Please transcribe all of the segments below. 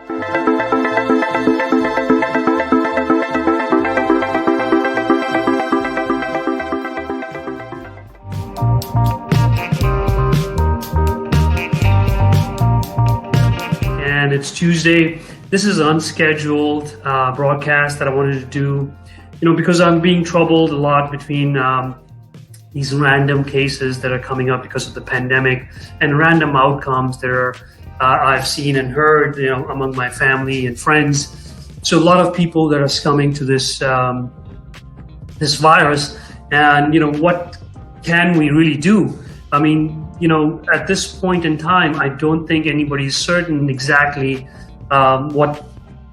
And it's Tuesday. This is an unscheduled broadcast that I wanted to do, because I'm being troubled a lot between these random cases that are coming up because of the pandemic and random outcomes that I've seen and heard, among my family and friends. So a lot of people that are succumbing to this virus, and what can we really do? I mean, at this point in time, I don't think anybody's certain exactly what's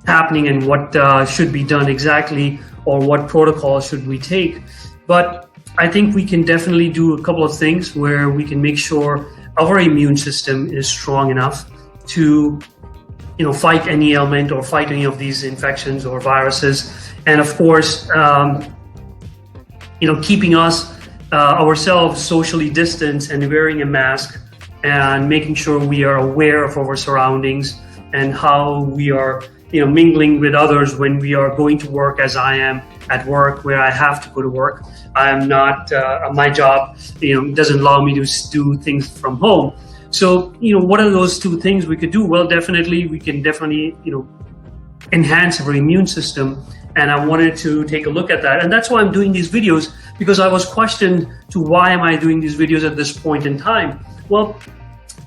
happening and what should be done exactly, or what protocol should we take. But I think we can definitely do a couple of things where we can make sure our immune system is strong enough to fight any ailment or fight any of these infections or viruses. And of course, keeping ourselves socially distanced and wearing a mask and making sure we are aware of our surroundings and how we are mingling with others when we are going to work, as I am at work, where I have to go to work. I'm not, my job doesn't allow me to do things from home. So, what are those two things we could do? Well, definitely, we can enhance our immune system. And I wanted to take a look at that. And that's why I'm doing these videos, because I was questioned to why am I doing these videos at this point in time? Well,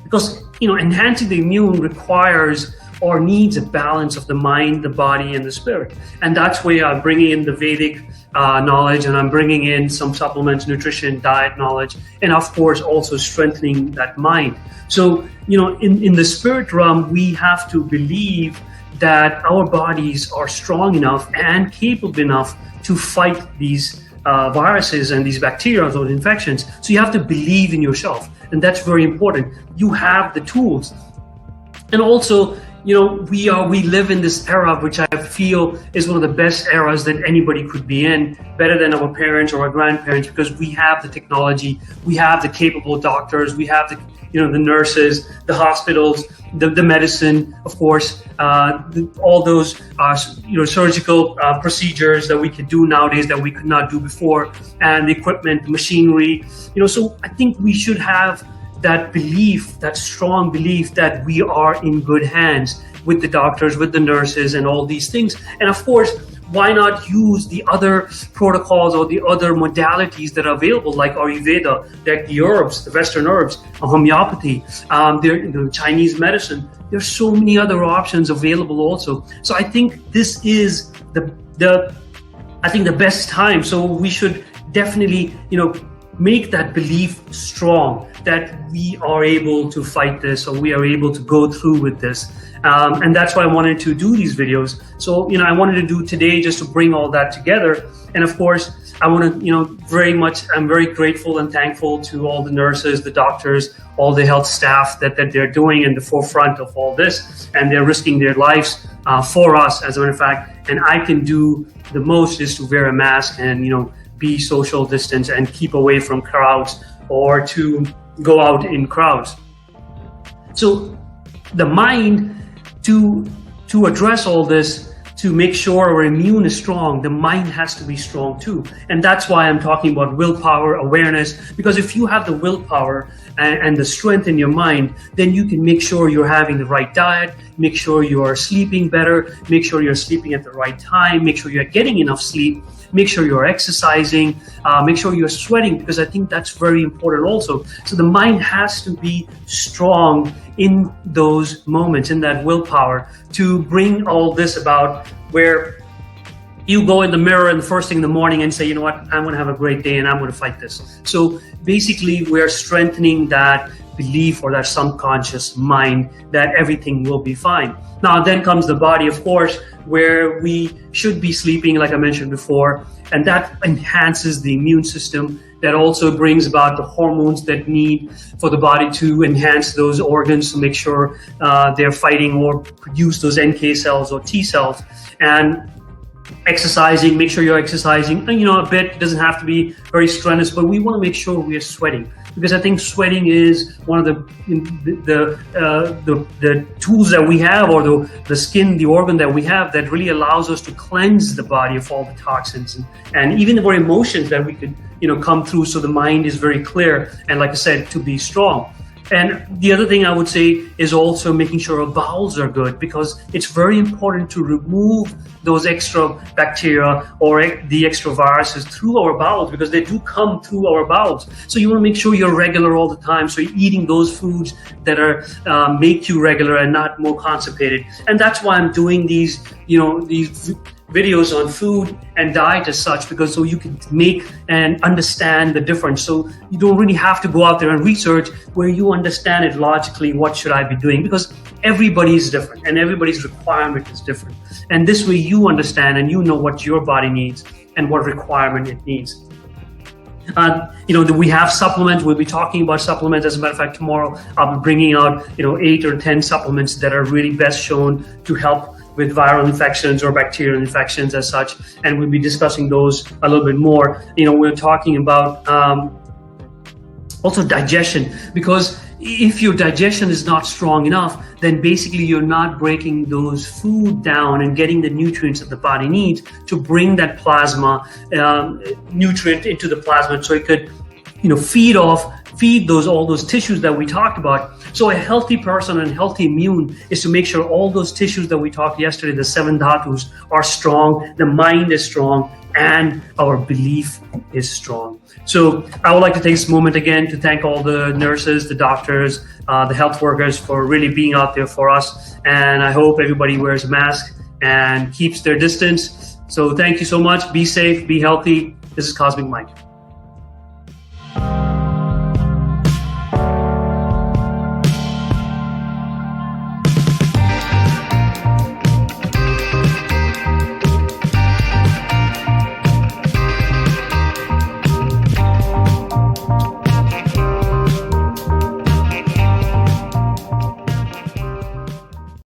because, enhancing the immune requires or needs a balance of the mind, the body, and the spirit. And that's where I'm bringing in the Vedic knowledge, and I'm bringing in some supplements, nutrition, diet knowledge, and of course also strengthening that mind. So, in the spirit realm, we have to believe that our bodies are strong enough and capable enough to fight these viruses and these bacteria, those infections. So you have to believe in yourself, and that's very important. You have the tools. And also, we live in this era, which I feel is one of the best eras that anybody could be in, better than our parents or our grandparents, because we have the technology, we have the capable doctors, we have the nurses, the hospitals, the medicine, of course, all those surgical procedures that we could do nowadays that we could not do before, and the equipment, the machinery. So I think we should have that belief, that strong belief that we are in good hands with the doctors, with the nurses, and all these things. And of course, why not use the other protocols or the other modalities that are available, like Ayurveda, like the herbs, the Western herbs, homeopathy, the Chinese medicine. There's so many other options available also. So I think this is the best time. So we should definitely, make that belief strong that we are able to fight this, or we are able to go through with this. And that's why I wanted to do these videos. So, I wanted to do today just to bring all that together. And of course, I want to, I'm very grateful and thankful to all the nurses, the doctors, all the health staff that they're doing in the forefront of all this. And they're risking their lives for us, as a matter of fact. And I can do the most is to wear a mask and, be social distance and keep away from crowds, or to go out in crowds. So the mind, to address all this, to make sure our immune is strong, the mind has to be strong too. And that's why I'm talking about willpower, awareness, because if you have the willpower and the strength in your mind, then you can make sure you're having the right diet, make sure you're sleeping better, make sure you're sleeping at the right time, make sure you're getting enough sleep, make sure you're exercising, make sure you're sweating, because I think that's very important also. So the mind has to be strong in those moments, in that willpower, to bring all this about, where you go in the mirror and the first thing in the morning and say, I'm going to have a great day and I'm going to fight this. So basically, we're strengthening that belief or that subconscious mind that everything will be fine. Now, then comes the body, of course, where we should be sleeping, like I mentioned before, and that enhances the immune system. That also brings about the hormones that need for the body to enhance those organs to make sure they're fighting or produce those NK cells or T cells. And exercising, make sure you're exercising, and, a bit. It doesn't have to be very strenuous, but we want to make sure we are sweating, because I think sweating is one of the tools that we have, or the skin, the organ that we have, that really allows us to cleanse the body of all the toxins and even our emotions that we could come through, so the mind is very clear, and like I said, to be strong. And the other thing I would say is also making sure our bowels are good, because it's very important to remove those extra bacteria or the extra viruses through our bowels, because they do come through our bowels. So you want to make sure you're regular all the time. So you're eating those foods that are make you regular and not more constipated. And that's why I'm doing these videos on food and diet as such, because so you can make and understand the difference. So you don't really have to go out there and research, where you understand it logically, what should I be doing, because everybody is different and everybody's requirement is different. And this way you understand and you know what your body needs and what requirement it needs. We have supplements. We'll be talking about supplements. As a matter of fact, tomorrow I'll be bringing out 8 or 10 supplements that are really best shown to help with viral infections or bacterial infections as such, and we'll be discussing those a little bit more. We're talking about also digestion, because if your digestion is not strong enough, then basically you're not breaking those food down and getting the nutrients that the body needs to bring that plasma nutrient into the plasma, so it could feed all those tissues that we talked about. So a healthy person and healthy immune is to make sure all those tissues that we talked yesterday, the 7 dhatus, are strong, the mind is strong, and our belief is strong. So I would like to take this moment again to thank all the nurses, the doctors, the health workers for really being out there for us. And I hope everybody wears a mask and keeps their distance. So thank you so much. Be safe, be healthy. This is Cosmic Mike.